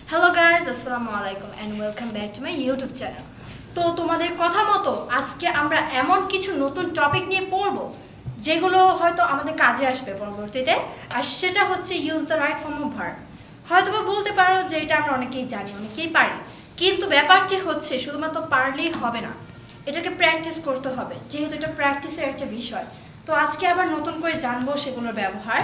Hello guys, আসসালামু আলাইকুম and welcome back to my YouTube channel. তো তোমাদের কথা মতো আজকে আমরা এমন কিছু নতুন টপিক নিয়ে পড়ব যেগুলো হয়তো আমাদের কাজে আসবে পরবর্তীতে। আর সেটা হচ্ছে use the right form of verb. হয়তো বা বলতে পারো যে এটা আমরা অনেকেই জানি, অনেকেই পারি, কিন্তু ব্যাপারটি হচ্ছে শুধুমাত্র পারলেই হবে না, এটাকে প্র্যাকটিস করতে হবে, যেহেতু এটা প্র্যাকটিসের একটা বিষয়। তো আজকে আবার নতুন করে জানবো সেগুলোর ব্যবহার,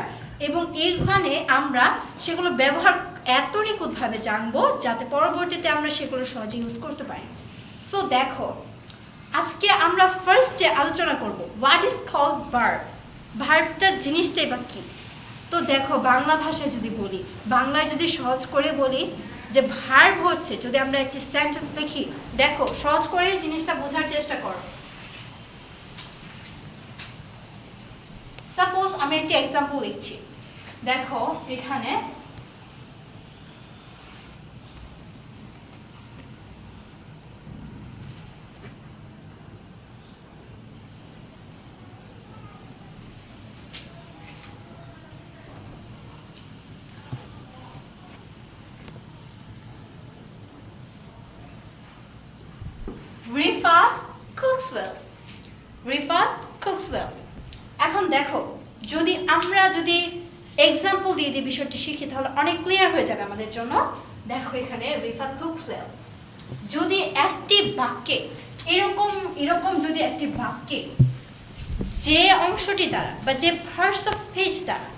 এবং এইখানে আমরা সেগুলো ব্যবহার এত নিখুঁতভাবে জানবো যাতে পরবর্তীতে আমরা সেগুলো সহজে ইউজ করতে পারি। সো দেখো, আজকে আমরা ফার্স্টে আলোচনা করব হোয়াট ইজ কল্ড ভার্ব। ভার্বটা জিনিসটাই বা কী। তো দেখো, বাংলা ভাষায় যদি বলি, বাংলায় যদি সহজ করে বলি যে ভার্ব হচ্ছে, যদি আমরা একটি সেন্টেন্স লিখি, দেখো সহজ করে জিনিসটা বোঝার চেষ্টা করো। সাপোজ আমি একটি এক্সাম্পল লিখছি, দেখো এখানে Rifat cooks well, Rifat cooks well. এখন দেখো, আমরা যদি এক্সাম্পল দিয়ে দিই, বিষয়টি শিখি, তাহলে অনেক ক্লিয়ার হয়ে যাবে আমাদের জন্য। দেখো এখানে রিফাত কুকস ওয়েল, যদি একটি বাক্যে এরকম এরকম যদি একটি বাক্যে যে অংশটি দ্বারা বা যে ফার্স্ট অফ স্পিচ দ্বারা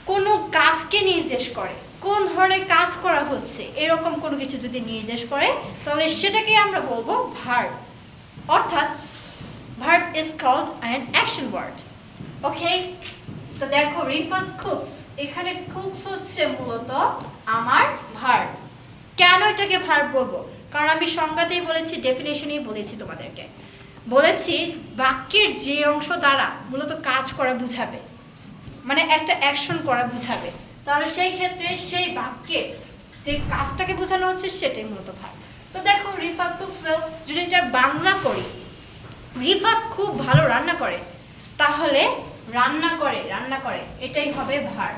কোনো কাজকে নির্দেশ করে, কোন ধরনের কাজ করা হচ্ছে এরকম কোনো কিছু যদি নির্দেশ করে, তাহলে সেটাকে আমরা বলবো ভার্ব। অর্থাৎ verb is called an action word. Okay, তো দেখো রিফাত কুকস, এখানে কুকস হচ্ছে মূলত আমার ভার্ব। কেন এটাকে ভার্ব বলবো? কারণ আমি সংজ্ঞাতেই বলেছি, ডেফিনেশনেই বলেছি, তোমাদেরকে বলেছি বাক্যের যে অংশ দ্বারা মূলত কাজ করা বুঝাবে, মানে একটা অ্যাকশন করা বুঝাবে, তাহলে সেই ক্ষেত্রে সেই বাক্যে যে কাজটাকে বোঝানো হচ্ছে সেটাই মূলত ভার্ব। তো দেখো রিফাত কুকস ওয়েল, যদি এটা বাংলা করি, রিফাত খুব ভালো রান্না করে, তাহলে রান্না করে এটাই হবে ভার্ব।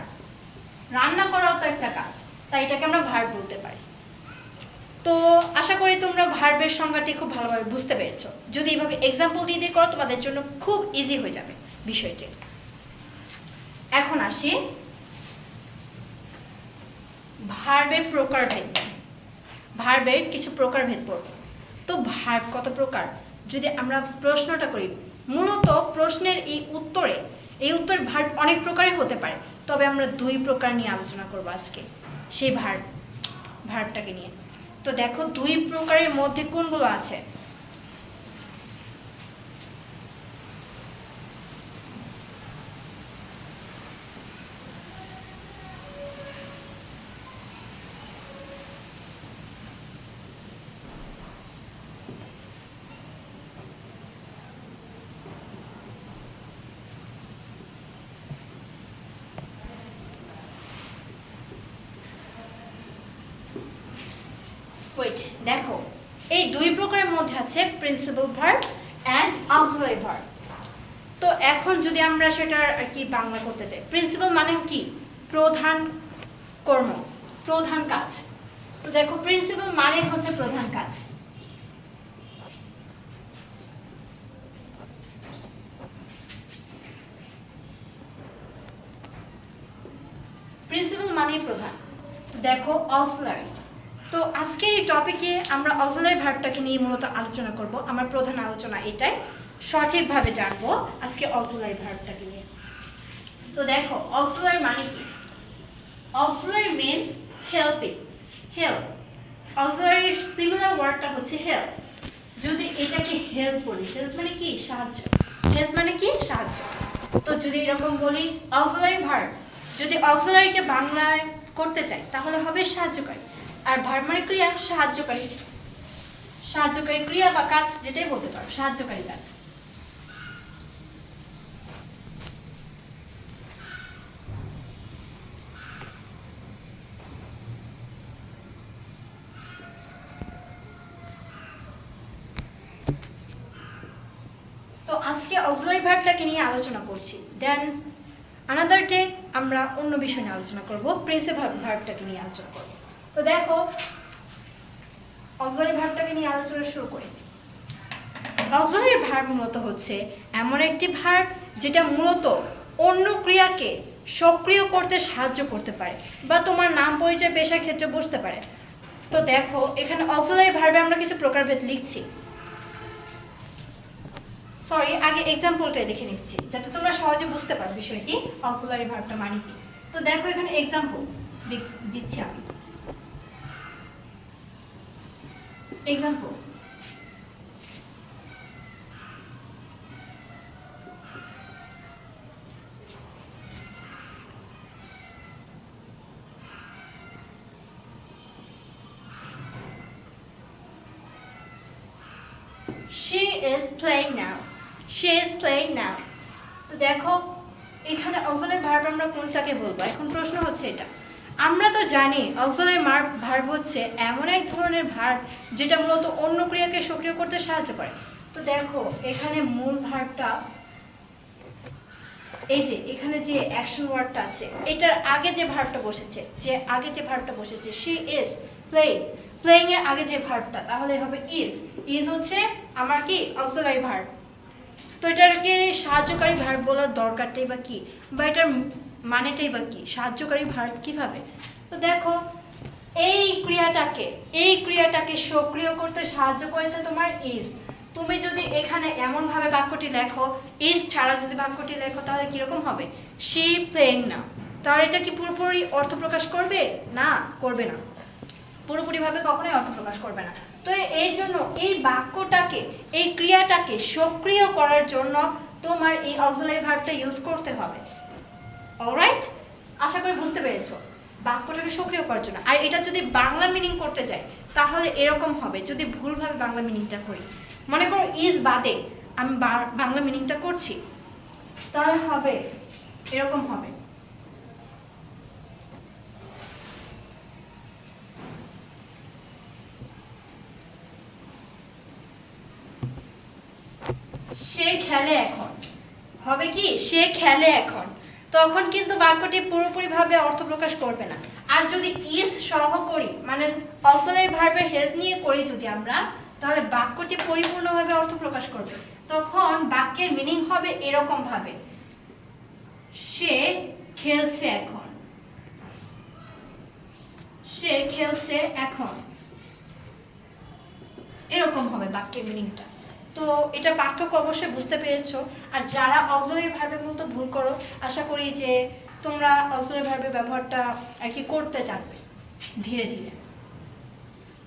রান্না করাও তো একটা কাজ, তাই এটাকে আমরা ভার্ব বলতে পারি। তো আশা করি তোমরা ভার্বের সংজ্ঞাটি খুব ভালোভাবে বুঝতে পেরেছো। যদি এইভাবে এক্সাম্পল দিয়ে দিয়ে করো, তোমাদের জন্য খুব ইজি হয়ে যাবে বিষয়টি। এখন আসি ভার্বের প্রকারভেদ। ভার্বের কিছু প্রকারভেদ পড়ব। তো ভার্ব কত প্রকার, যদি আমরা প্রশ্নটা করি, মূলত প্রশ্নের এই উত্তর ভার্ব অনেক প্রকারের হতে পারে, তবে আমরা দুই প্রকার নিয়ে আলোচনা করব আজকে, সেই ভার্বটাকে নিয়ে। তো দেখো দুই প্রকারের মধ্যে কোনগুলো আছে। দেখো এই দুই প্রকারের মধ্যে আছে principal verb and auxiliary verb. তো এখন যদি আমরা সেটার আর কি বাংলা করতে চাই, প্রিন্সিপাল মানে কি? প্রধান কর্ম, প্রধান কাজ। তো দেখো প্রিন্সিপাল মানে হচ্ছে প্রধান কাজ। প্রিন্সিপাল মানে প্রধান। দেখো অক্সিলারি, তো আজকে এই টপিকে আমরা অক্সিলারি ভার্বটাকে নিয়ে মূলত আলোচনা করব। আমার প্রধান আলোচনা এটাই, সঠিকভাবে জানবো আজকে অক্সিলারি ভার্বটাকে নিয়ে। তো দেখো অক্সিলারি মানে কি? Auxiliary means helping, help. Auxiliary similar ওয়ার্ডটা হচ্ছে হেল্প। যদি এটাকে হেল্প বলি, হেল্প মানে কি? সাহায্য। হেল্প মানে কি? সাহায্য। তো যদি এরকম বলি অক্সিলারি ভার্ব, যদি অক্সিলারিকে বাংলায় করতে চাই তাহলে হবে সাহায্যকারী। আর ভার্ব মানে ক্রিয়া, সাহায্যকারী ক্রিয়া বা কাজ, যেটাই বলতে পারো, সাহায্যকারী কাজ। তো আজকে অক্সিলারি ভার্বটাকে নিয়ে আলোচনা করছি, দেন আনাদার ডে আমরা অন্য বিষয় নিয়ে আলোচনা করব, প্রিন্সিপাল ভার্বটাকে নিয়ে আলোচনা করব। তো দেখো অক্সিলারি ভার্বটাকে নিয়ে আলোচনা শুরু করি। অক্সিলারি ভার্ব মূলত হচ্ছে এমন একটি ভার্ব যেটা মূলত অন্য ক্রিয়াকে সক্রিয় করতে সাহায্য করতে পারে বা তোমার নাম পরিচয় পেশার ক্ষেত্রে বসতে পারে। তো দেখো এখানে অক্সিলারি ভার্বে আমরা কিছু প্রকারভেদ লিখছি। সরি, আগে এক্সাম্পলটাই লিখে নিচ্ছি যাতে তোমরা সহজে বুঝতে পারো বিষয়টি অক্সিলারি ভার্বটা মানে কি। তো দেখো এখানে এক্সাম্পল দিচ্ছি আমি। Example, she is playing now, she is playing now। তো দেখো এখানে অক্সিলারি ভার্ব আমরা কোনটাকে বলবো? এখন প্রশ্ন হচ্ছে এটা, আমরা তো জানি অক্সিলারি ভার্ব হচ্ছে এমন এক ধরনের ভার্ব যেটা মূলত অন্য ক্রিয়াকে সক্রিয় করতে সাহায্য করে। তো দেখো এখানে মূল ভার্বটা, এই যে এখানে যে অ্যাকশন ওয়ার্ডটা আছে এটার আগে যে ভার্বটা বসেছে she is playing, প্লেইং এর আগে যে ভার্বটা তাহলে হবে ইজ হচ্ছে আমার কি অক্সিলারি ভার্ব। তো এটাকে সাহায্যকারী ভার্ব বলার দরকারটাই বা কি, বা এটার মানেটাই বা কি, সাহায্যকারী ভার্ব কিভাবে? তো দেখো এই ক্রিয়াটাকে সক্রিয় করতে সাহায্য করেছে তোমার ইজ। তুমি যদি এখানে এমন ভাবে বাক্যটি লেখো, ইজ ছাড়া যদি বাক্যটি লেখো তাহলে কিরকম হবে? she playing now। তাহলে এটা কি পুরোপুরি অর্থ প্রকাশ করবে? না, করবে না, পুরোপুরিভাবে কখনোই অর্থ প্রকাশ করবে না। তো এই জন্য এই বাক্যটাকে, এই ক্রিয়াটাকে সক্রিয় করার জন্য তোমার এই অক্সিলারি ভার্বটা ইউজ করতে হবে। অলরাইট, আশা করি বুঝতে পেরেছো বাক্যটাকে সক্রিয় করার জন্য। আর এটা যদি বাংলা মিনিং করতে যাই তাহলে এরকম হবে, যদি ভুলভাবে বাংলা মিনিংটা করি, মনে করো ইজ বাদে আমি বাংলা মিনিংটা করছি, তাহলে হবে এরকম হবে, সে খেলে এখন, হবে কি সে খেলে এখন, তখন কিন্তু বাক্যটি পুরোপুরিভাবে অর্থ প্রকাশ করবে না। আর যদি ইজ সহ করি, মানে অক্সিলারি ভার্বের হেল্প নিয়ে করি যদি আমরা, তাহলে বাক্যটি পরিপূর্ণভাবে অর্থ প্রকাশ করবে। তখন বাক্যের মিনিং হবে এরকম ভাবে, সে খেলছে এখন, সে খেলছে এখন, এরকম হবে বাক্যের মিনিংটা। তো এটা পার্থক্য অবশ্যই বুঝতে পেরেছো। আর যারা অক্সিলারি ভার্বের মতো ভুল করো, আশা করি যে তোমরা অক্সিলারি ভার্বের ব্যবহারটা আর কি করতে জানবে ধীরে ধীরে।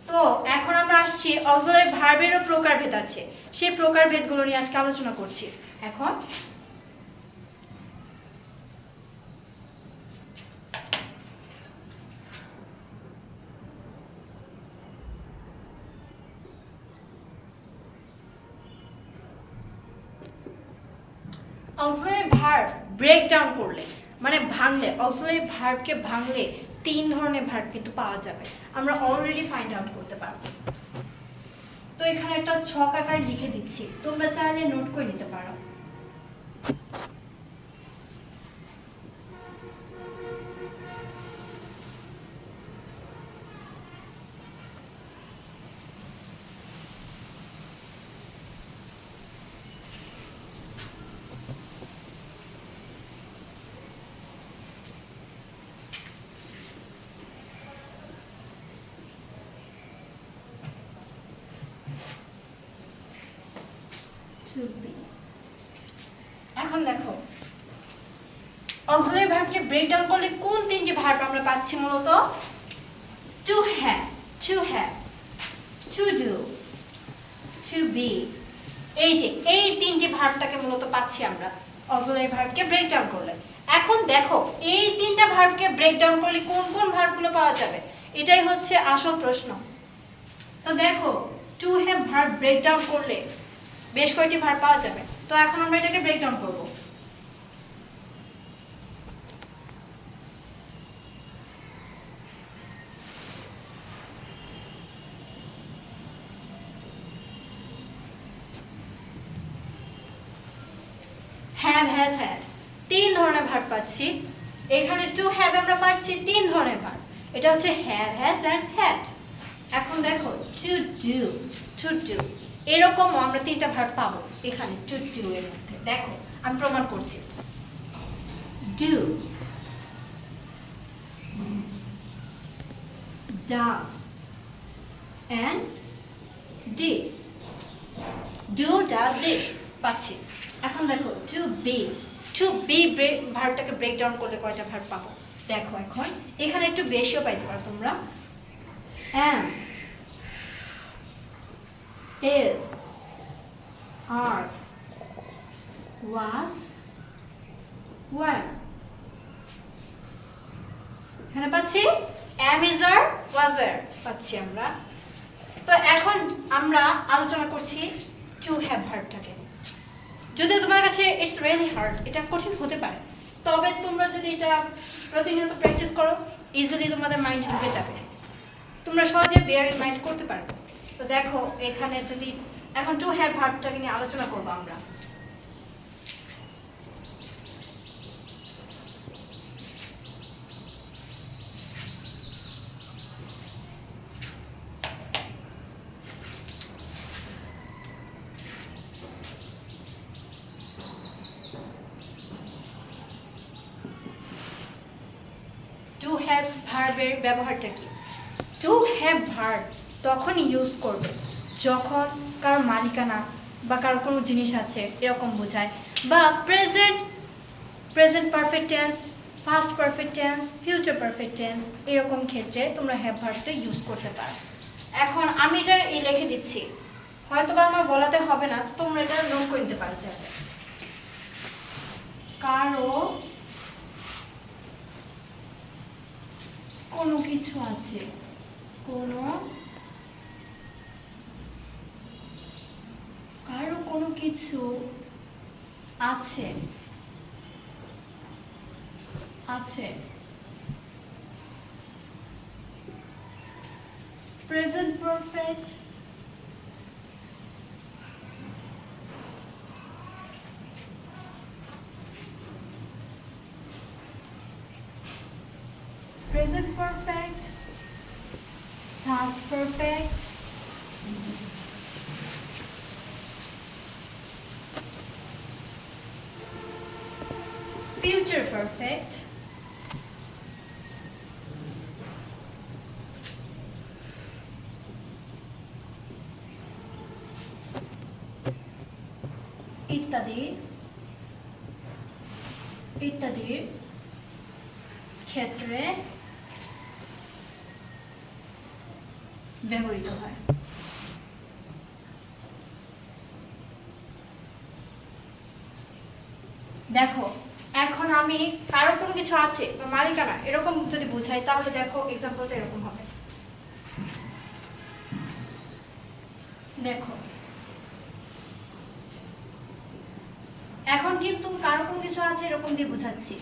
তো এখন আমরা আসছি অক্সিলারি ভার্বেরও প্রকারভেদ আছে, সেই প্রকারভেদগুলো নিয়ে আজকে আলোচনা করছি। এখন অক্সিলারি ভার্ব ব্রেক ডাউন করলে, মানে ভাঙলে, অক্সিলারি ভার্বকে ভাঙলে 3 ধরনের ভার্ব কিন্তু পাওয়া যাবে, আমরা অলরেডি ফাইন্ড আউট করতে পারবো। তো এখানে একটা ছক আকারে লিখে দিচ্ছি, তোমরা চাইলে নোট করে নিতে পারো। এখন দেখো অক্সিলারি ভার্বকে ব্রেক ডাউন করলে কোন 3টি ভার্ব আমরা পাচ্ছি? মূলত to have, to do, to be, এই যে এই 3টি ভার্বটাকে মূলত পাচ্ছি আমরা অক্সিলারি ভার্বকে ব্রেক ডাউন করলে। এখন দেখো এই 3টা ভার্বকে ব্রেক ডাউন করলে কোন কোন ভার্বগুলো পাওয়া যাবে, এটাই হচ্ছে আসল প্রশ্ন। তো দেখো to have verb break down করলে বেশ কয়েকটি ভার্ব পাওয়া যাবে। তো এখন আমরা এটাকে ব্রেক ডাউন করব। হ্যাভ, হ্যাজ, হ্যাড, 3 ধরনের ভার্ব পাচ্ছি। এখানে টু হ্যাভ আমরা পাচ্ছি 3 ধরনের ভার্ব। এটা হচ্ছে হ্যাভ হ্যাজ অ্যান্ড হ্যাড। এখন দেখো টু ডু, টু ডু এরকম আমরা তিনটা ভার্ব পাবো এখানে টু ডু এর মধ্যে। দেখো আমি প্রমাণ করছি। Do, does and did. Do does did পাচ্ছি। এখন দেখো টু বি, টু বি ভার্বটাকে ব্রেক ডাউন করলে কয়টা ভার্ব পাবো দেখো। এখন এখানে একটু বেশিও পাইতে পারো তোমরা। am, is, are, was, were। এখানে পাচ্ছি am, is, are, was, were পাচ্ছি আমরা। তো এখন আমরা আলোচনা করছি টু হ্যাভ ভার্বটাকে। যদিও তোমাদের কাছে ইটস রিয়েলি হার্ড, এটা কঠিন হতে পারে, তবে তোমরা যদি এটা প্রতিনিয়ত প্র্যাকটিস করো ইজিলি তোমাদের মাইন্ডে ঢুকে যাবে, তোমরা সহজে বেয়ার ইন মাইন্ড করতে পারবে। তো দেখো এখানে যদি এখন টু হ্যাভ ভার্বটাকে নিয়ে আলোচনা করবো আমরা। টু হ্যাভ ভার্বের ব্যবহারটা কি? টু হ্যাভ ভার্ব তখন ইউজ করবে যখন কারো মালিকানা বা কারো কোনো জিনিস আছে এরকম বোঝায়, বা present perfect tense, past perfect tense, future perfect tense এরকম ক্ষেত্রে তোমরা হ্যাভ ভার্বটা ইউজ করতে পারো। এখন আমি এটা লিখে দিচ্ছি, হয়তো বা আমার বলাতে হবে না, তোমরা এটা নোট করে নিতে পারো চাইলে। কারো কোনো কিছু আছে, কারো কোনো কিছু আছে, present perfect, present perfect, past perfect, future perfect, ইত্যাদির ক্ষেত্রে ব্যবহৃত হয়। দেখো এখন আমি কারো কোনো কিছু আছে বা মালিকানা এরকম যদি বোঝাই তাহলে দেখো এক্সাম্পলটা এরকম হবে। দেখো এখন কিন্তু কারো কোনো কিছু আছে এরকম দিয়ে বোঝাচ্ছি।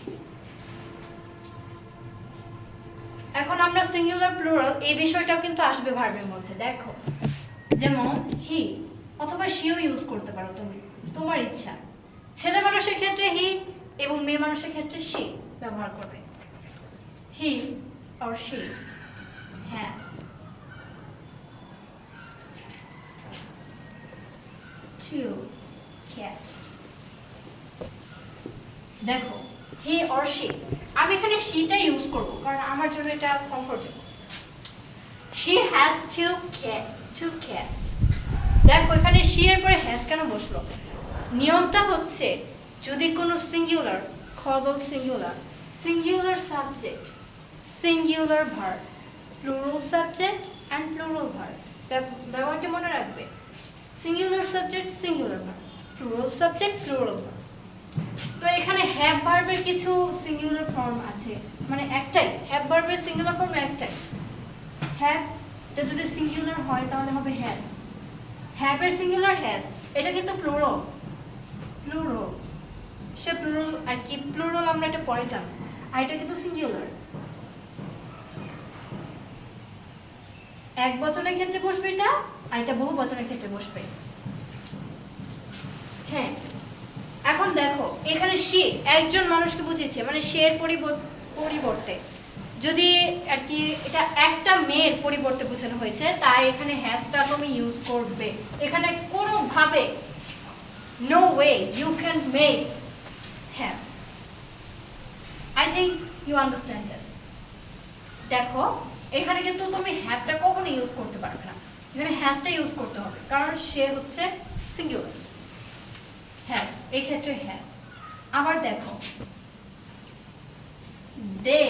এখন আমরা সিঙ্গুলার প্লুরাল এই বিষয়টাও কিন্তু আসবে ভার্বের মধ্যে। দেখো যেমন হি অথবা শিও ইউজ করতে পারো তুমি, তোমার ইচ্ছা। ছেলে মানুষের ক্ষেত্রে হি এবং মেয়ে মানুষের ক্ষেত্রে শি ব্যবহার করবে। He or she has two cats। দেখো হি অর শি, আমি এখানে শিটা ইউজ করব কারণ আমার জন্য এটা comfortable. She has two cats। দেখো এখানে শি এর পরে হ্যাজ কেন বসলো? নিয়মটা হচ্ছে যদি কোনো সিঙ্গুলার, খদল singular subject, singular verb, plural subject and plural verb, ব্যবহারটা মনে রাখবে। Singular subject, singular verb, plural subject, plural verb. তো এখানে হ্যাভ ভার্বের কিছু সিঙ্গুলার ফর্ম আছে, মানে একটাই হ্যাভ ভার্বের সিঙ্গুলার ফর্ম একটাই। হ্যাভ এটা যদি সিঙ্গুলার হয় তাহলে হবে হ্যাজ। হ্যাভের সিঙ্গুলার হ্যাজ, এটা কিন্তু প্লুরাল, সে প্লুরাল আর কি, প্লুরাল আমরা এটা পরে জানবো। আর এটা কিন্তু সিঙ্গুলার, এক বচনের ক্ষেত্রে বসবে এটা, আর এটা বহু বচনের ক্ষেত্রে বসবে। হ্যাঁ এখন দেখো এখানে সে একজন মানুষকে বুঝিয়েছে, মানে সে এর পরিবর্তে যদি আর কি এটা একটা মেয়ের পরিবর্তে বোঝানো হয়েছে, তাই এখানে হ্যাজটা তুমি ইউজ করবে। এখানে কোনোভাবে no way you can make have. I think you understand this. দেখো এখানে কিন্তু তুমি হ্যাভটা কখনো ইউজ করতে পারবে না, এখানে হ্যাজটা ইউজ করতে হবে, কারণ সে হচ্ছে সিঙ্গুলার। হ্যাজ, এই ক্ষেত্রে হ্যাজ। আবার দেখো they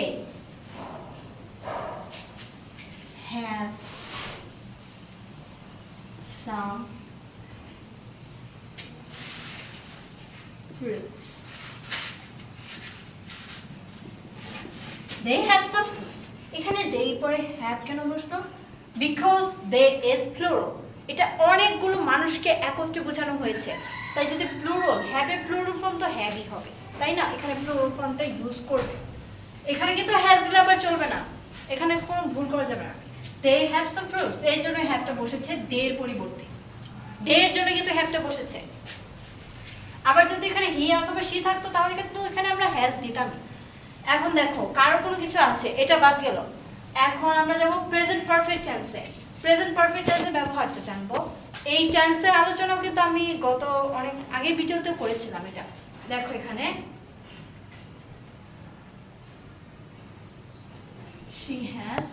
have some fruits. They have some fruits. এখানে they পরে have কেন বসলো? Because they is plural. এটা অনেকগুলো মানুষকে একত্রে বোঝানো হয়েছে, তাই যদি প্লুরাল have এর প্লুরাল ফর্ম তো হ্যাভই হবে, তাই না? এখানে প্লুরাল ফর্মটা ইউজ করবে। এখানে কিন্তু হ্যাজ দিলে আবার চলবে না, এখানে কোনো ভুল করা যাবে না। they have some fruits, এই জন্য হ্যাভটা বসেছে they এর পরিবর্তে, they এর জন্য কিন্তু হ্যাভটা বসেছে। আবার যদি এখানে হি অথবা she থাকতো তাহলে কিন্তু এখানে আমরা হ্যাজ দিতাম। এখন দেখো কারো কোনো কিছু আছে, এটা বাদ গেল। এখন আমরা যাব প্রেজেন্ট পারফেক্ট টেন্সে। প্রেজেন্ট পারফেক্ট টেন্সের ব্যবহারটা জানবো। এই টেন্সের আলোচনাও কিন্তু আমি গত অনেক আগের ভিডিওতে করেছিলাম। এটা দেখো এখানে she has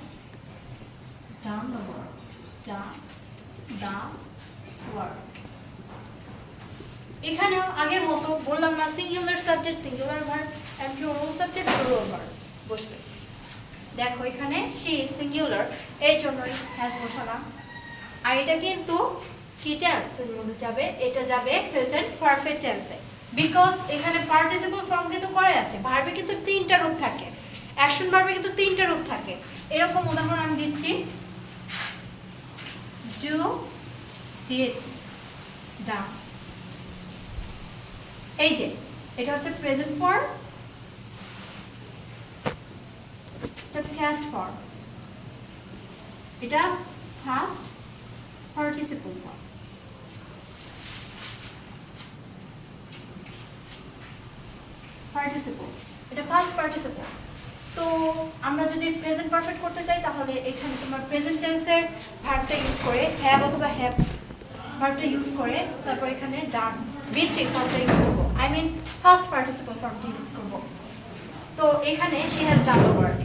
done the work, done the work। এখানেও আগের মতো বললাম না, singular subject singular verb and plural subject plural verb বসবে। দেখো এখানে she সিঙ্গুলার, এর জন্যই হ্যাজ বসালাম। আর এটা কিন্তু কি টেন্সের মধ্যে যাবে? এটা যাবে প্রেজেন্ট পারফেক্ট টেন্সে, বিকজ এখানে পার্টিসিপল ফর্ম কিন্তু করে আছে। ভার্বে কিন্তু তিনটা রূপ থাকে, অ্যাকশন ভার্বে কিন্তু তিনটা রূপ থাকে। এরকম উদাহরণ আমি দিচ্ছি, ডু, ডিড, ডান। এই যে এটা হচ্ছে প্রেজেন্ট ফর্ম, এটা পাস্ট ফর্ম, এটা পাস্ট পার্টিসিপল ফর্ম। পার্টিসিপল, এটা পাস্ট পার্টিসিপল। তো আমরা যদি প্রেজেন্ট পারফেক্ট করতে চাই তাহলে এখানে তোমার প্রেজেন্ট টেন্সের ভার্বটা ইউজ করে হ্যাভ অথবা হ্যাভ ভার্বটা ইউজ করে তারপর এখানে ডান V3 ফর্মটা ইউজ করব, আই মিন ফার্স্ট পার্টিসিপল ফর্মটা ইউজ করব। তো এখানে she has done the work,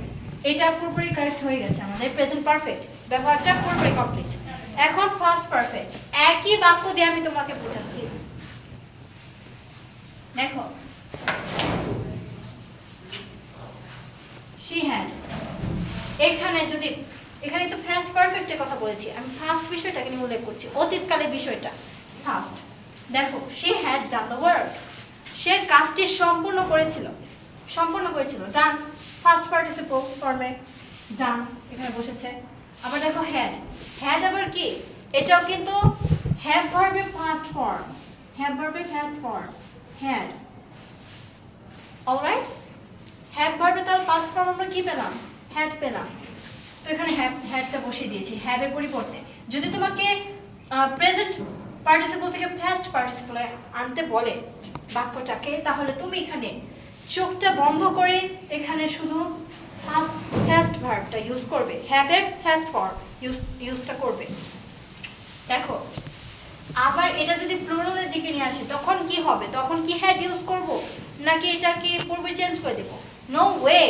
এটা পুরোপুরি কারেক্ট হয়ে গেছে। আমাদের প্রেজেন্ট পারফেক্ট ব্যবহারটা পুরোপুরি কমপ্লিট। এখন ফার্স্ট পারফেক্ট, একই বাক্য দিয়ে আমি তোমাকে বোঝাচ্ছি। দেখো she had, এখানে যদি এখানে তো ফার্স্ট পারফেক্টের কথা বলেছি, আমি ফার্স্ট বিষয়টাকে নিয়ে উল্লেখ করছি, অতীতকালের বিষয়টা ফার্স্ট। দেখো she had done the work, সে কাজটি সম্পূর্ণ করেছিল, ডান ফার্স্ট পার্টিসিপল ফর্মে ডান এখানে বসেছে। আবার দেখো হ্যাড, হ্যাড আবার কি? এটাও কিন্তু হ্যাভ ভার্বের first form, had. Alright, have ভার্বে তার ফার্স্ট ফর্ম আমরা কি পেলাম? হ্যাড পেলাম। তো এখানে হ্যাডটা বসিয়ে দিয়েছি হ্যাভের পরিবর্তে। যদি তোমাকে প্রেজেন্ট পার্টিসিপল থেকে ফার্স্ট পার্টিসিপলে আনতে বলে বাক্যটাকে, তাহলে তুমি এখানে চোখটা বন্ধ করে এখানে শুধু ফার্স্ট ভার্বটা ইউজ করবে, হ্যাভের ফার্স্ট ফর্ম ইউজটা করবে। দেখো আবার এটা যদি প্লুরালের দিকে নিয়ে আসে তখন কি হবে? তখন কি হ্যাড ইউজ করব নাকি এটাকে পূর্বে চেঞ্জ করে দেব? নো ওয়ে,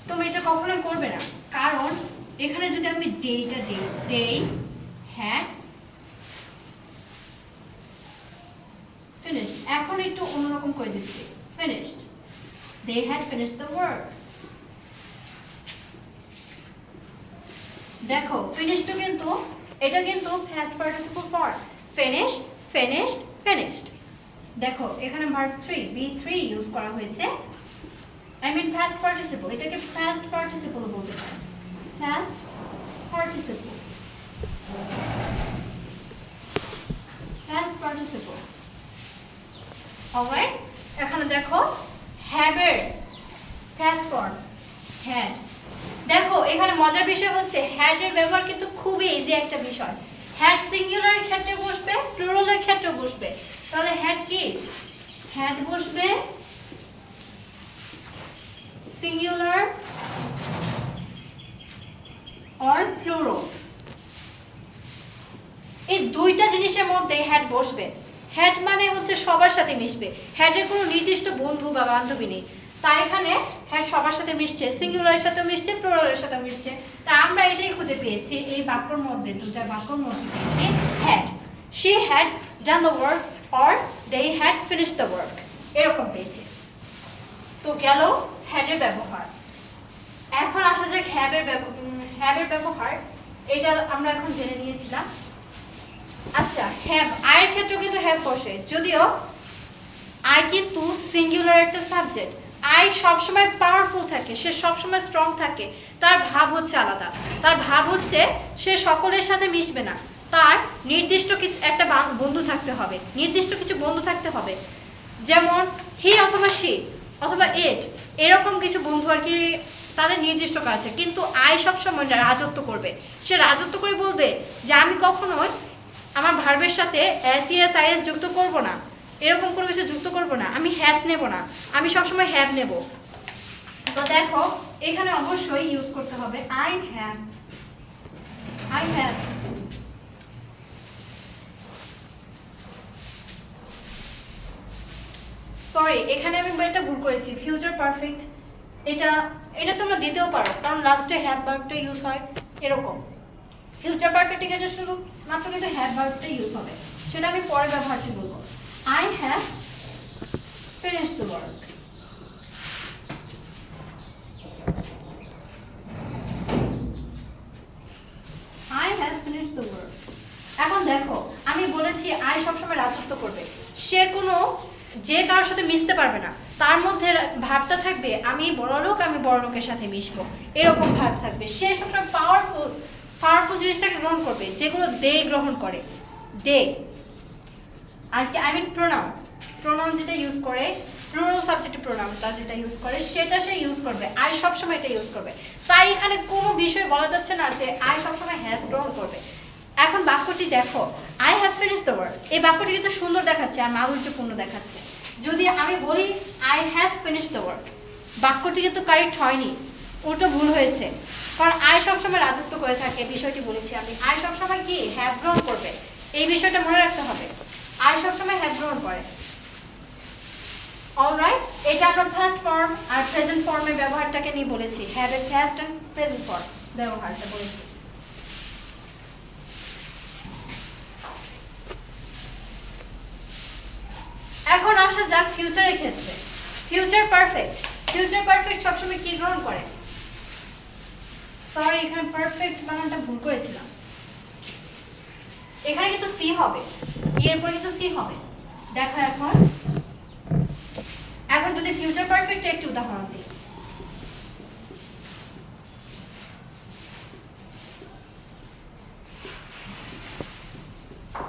তুমি এটা কখনোই করবে না। কারণ এখানে যদি আমি ডেটা দিই, দে হ্যাড ফিনিশড, এখন একটু অন্যরকম করে দিচ্ছি, finished, they had finished the work. দেখো ফিনিশড কিন্তু এটা কিন্তু ফার্স্ট পার্টিসিপল ফর্ম, ফিনিশড। দেখো এখানে ভার্ব 3 V3 ইউজ করা হয়েছে, আই মিন ফার্স্ট পার্টিসিপল, এটাকে ফার্স্ট পার্টিসিপল বলতে পারেন, ফার্স্ট পার্টিসিপল। অলরাইট, এখানে দেখো হ্যাভের ফার্স্ট ফর্ম হ্যাড। দেখো এখানে মজার বিষয় হচ্ছে হ্যাড এর ব্যবহার কিন্তু খুবই ইজি একটা বিষয়। হ্যাড সিঙ্গুলারের ক্ষেত্রে বসবে, প্লুরালের ক্ষেত্রে বসবে। তাহলে হ্যাড কি? হ্যাড বসবে সিঙ্গুলার অর প্লুরাল, এই দুইটা জিনিসের মধ্যে হ্যাড বসবে। হ্যাড মানে হচ্ছে সবার সাথে মিশবে, হ্যাডের কোনো নির্দিষ্ট বন্ধু বা বান্ধবী নেই, তাই এখানে হ্যাড সবার সাথে মিশছে, সিঙ্গুলারের সাথেও মিশছে, প্লুরালের সাথেও মিশছে। তা আমরা এটাই খুঁজে পেয়েছি, এই বাক্যর মধ্যে দুটা বাক্যর মধ্যে পেয়েছি had. She had done the work or they had finish the work, এরকম পেয়েছি। তো গেল হ্যাডের ব্যবহার। এখন আসা যাক হ্যাবের ব্যবহার, এটা আমরা এখন জেনে নিয়েছিলাম। আচ্ছা, হ্যাভ, আয়ের ক্ষেত্রেও কিন্তু হ্যাভ বসে, যদিও আই কিন্তু সিঙ্গুলার একটা সাবজেক্ট। আই সবসময় পাওয়ারফুল থাকে, সে সবসময় স্ট্রং থাকে, তার ভাব হচ্ছে আলাদা। তার ভাব হচ্ছে সে সকলের সাথে মিশবে না, তার নির্দিষ্ট কিছু একটা বন্ধু থাকতে হবে, নির্দিষ্ট কিছু বন্ধু থাকতে হবে, যেমন হি অথবা সি অথবা এট, এরকম কিছু বন্ধু আর কি, তাদের নির্দিষ্ট কাজ আছে। কিন্তু আই সবসময় রাজত্ব করবে, সে রাজত্ব করে বলবে যে আমি কখনোই আমার ভার্বের সাথে এস ইএস আইএস যুক্ত করব না, এরকম কোনো কিছু যুক্ত করব না, আমি হ্যাজ নেব না, আমি সবসময় হ্যাভ নেব। তো দেখো এখানে অবশ্যই ইউজ করতে হবে আই হ্যাভ। সরি, এখানে আমি একটা ভুল করেছি, ফিউচার পারফেক্ট, এটা তোমরা দিতেও পারো, কারণ লাস্টে হ্যাভ ভার্বটা ইউজ হয় এরকম। ফিউচার পারফেক্ট এটা শুধু মাত্র কিন্তু হ্যাভ ভার্বটা ইউজ হবে, সেটা আমি পরে ব্যবহারটি বলবো। I have finished the work. I have finished the work. এখন দেখো আমি বলেছি আই সবসময় রাজত্ব করবে, সে কোনো যে কারোর সাথে মিশতে পারবে না, তার মধ্যে ভাবটা থাকবে আমি বড়লোক, আমি বড়লোকের সাথে মিশবো, এরকম ভাব থাকবে। সে সবসময় পাওয়ারফুল জিনিসটাকে গ্রহণ করবে, যেগুলো দে গ্রহণ করে, দে আর কি আই মিন প্রোনাউন যেটা ইউজ করে, প্লুরাল সাবজেক্টিভ প্রোনাউনটা যেটা ইউজ করে সেটা সে ইউজ করবে, আই সবসময় এটা ইউজ করবে। তাই এখানে কোনো বিষয় বলা যাচ্ছে না যে আই সবসময় হ্যাজ গ্রহণ করবে। এখন বাক্যটি দেখো, I have finished the work, এই বাক্যটি কিন্তু সুন্দর দেখাচ্ছে আর মাধুর্যপূর্ণ দেখাচ্ছে। যদি আমি বলি I has finished the work, বাক্যটি কিন্তু কারেক্ট হয়নি, ওটা ভুল হয়েছে, কারণ আই সবসময় রাজত্ব করে থাকে, বিষয়টি বলেছি আমি। আই সবসময় কি হ্যাভ গ্রহণ করবে, এই বিষয়টা মনে রাখতে হবে, আই সবসময় হ্যাভ গ্রহণ করে। অলরাইট, এটা আমরা ফার্স্ট ফর্ম আর প্রেজেন্ট ফর্মের ব্যবহারটাকে নিয়ে বলেছি, হ্যাভ এর ফার্স্ট এন্ড প্রেজেন্ট ফর্ম ব্যবহারটা বলেছি। এখন আসা যাক ফিউচারের ক্ষেত্রে। ফিউচার পারফেক্ট সবসময় কি গ্রহণ করে? সরি, এখানে পারফেক্ট বানানটা ভুল করেছিলাম, এখানে কিন্তু সি হবে, এর পরে কিন্তু সি হবে। দেখো এখন যদি ফিউচার পারফেক্ট একটি উদাহরণ দিই,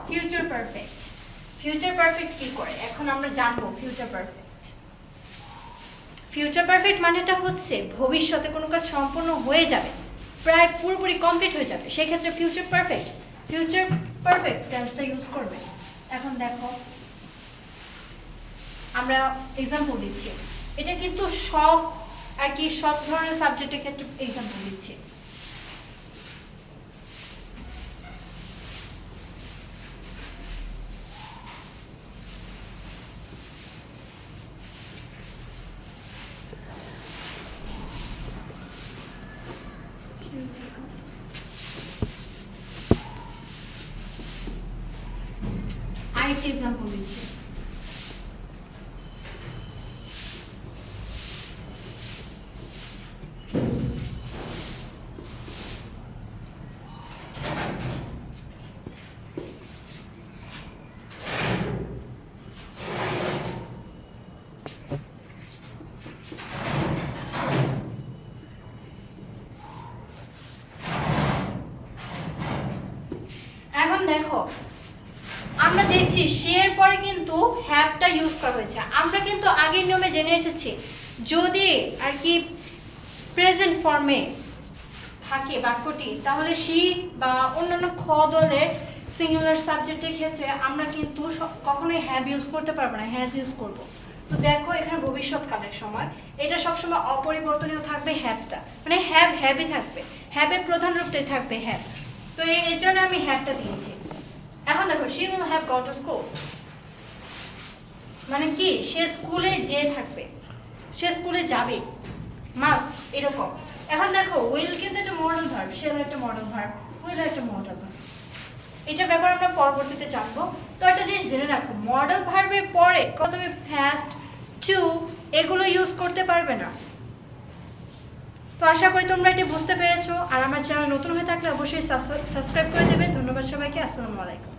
ফিউচার পারফেক্ট কি করে এখন আমরা জানবো। ফিউচার পারফেক্ট মানেটা হচ্ছে ভবিষ্যতে কোনো কাজ সম্পূর্ণ হয়ে যাবে, প্রায় পুরোপুরি কমপ্লিট হয়ে যাবে, সেই ক্ষেত্রে ফিউচার পারফেক্ট টেন্সটা ইউজ করবে। এখন দেখো আমরা এক্সাম্পল দিচ্ছি, এটা কিন্তু সব ধরনের সাবজেক্টের ক্ষেত্রে এক্সাম্পল দিচ্ছি। আরেকটি এক্সাম্পল দিচ্ছি, এখন দেখো আমরা দেখছি শের পরে কিন্তু হ্যাভটা ইউজ করা হয়েছে। আমরা কিন্তু আগের নিয়মে জেনে এসেছি যদি আর কি প্রেজেন্ট ফর্মে থাকে বাক্যটি, তাহলে শি বা অন্যান্য খ দলের সিঙ্গুলার সাবজেক্টের ক্ষেত্রে আমরা কিন্তু কখনোই হ্যাভ ইউজ করতে পারবো না, হ্যাজ ইউজ করব। তো দেখো এখানে ভবিষ্যৎকালের সময়, এটা সবসময় অপরিবর্তনীয় থাকবে হ্যাভটা, মানে হ্যাভই থাকবে, হ্যাভের প্রধান রূপটাই থাকবে হ্যাভ। তো এর জন্য আমি হ্যাভটা দিয়েছি। এখন দেখো she will have gone to school, মানে কি সে স্কুলে যে থাকবে, সে স্কুলে যাবে, মাস্ট এরকম। এখন দেখো উইল কিন্তু একটা মডাল ভার্ব, শেল একটা মডাল ভার্ব, উইল একটা মডাল ভার্ব। এটা ব্যাপার আমরা পরবর্তীতে জানবো। তো একটা জিনিস জেনে রাখো, মডাল ভার্বের পরে কত তুমি ফাস্ট টু এগুলো ইউজ করতে পারবে না। তো আশা করি তোমরা এটি বুঝতে পেরেছো। আর আমার চ্যানেল নতুন হয়ে থাকলে অবশ্যই সাবস্ক্রাইব করে দেবে। ধন্যবাদ সবাইকে, আসসালামু আলাইকুম।